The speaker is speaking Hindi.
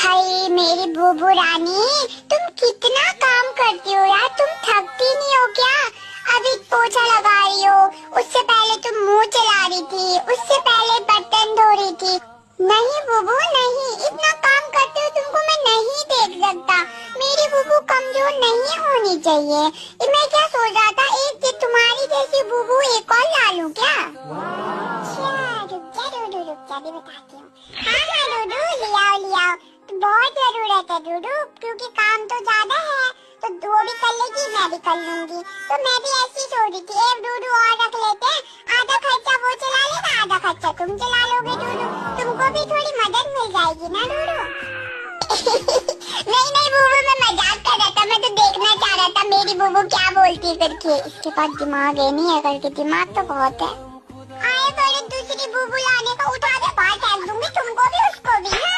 हाय मेरी बुबू रानी, तुम कितना काम करती हो यार, तुम थकती नहीं हो क्या? अभी पोछा लगा रही हो, उससे पहले तुम मुंह चला रही थी, उससे पहले बर्तन धो रही थी। नहीं बुबू नहीं, इतना काम करते हो तुमको मैं नहीं देख सकता। मेरी बुबू कमजोर नहीं होनी चाहिए। मैं क्या सोच रहा था, एक तुम्हारी जैसी बुबू एक और ला लूं क्या? रुक जा, बताती हूँ। हाँ डूडू, ले आओ। तो बहुत जरूरत है डूडू, क्योंकि काम तो ज्यादा है, तो वो भी कर लेगी मैं भी कर लूंगी। तो मैं भी ऐसी सोच रही थी, एक डूडू और रख लेते हैं, आधा खर्चा वो चला लेगा, आधा खर्चा तुम चला लोगे डूडू, तुमको भी थोड़ी मदद मिल जाएगी ना डूडू। नहीं बुबू, मैं मजाक कर रहा था, मैं तो देखना चाह रहा था मेरी बुबू क्या बोलती करके। इसके पास दिमाग है नहीं है करके, दिमाग तो बहुत है। आए दूसरी बुबू लाने का, उठा के बाहर फेंक दूंगी तुमको भी उसको भी।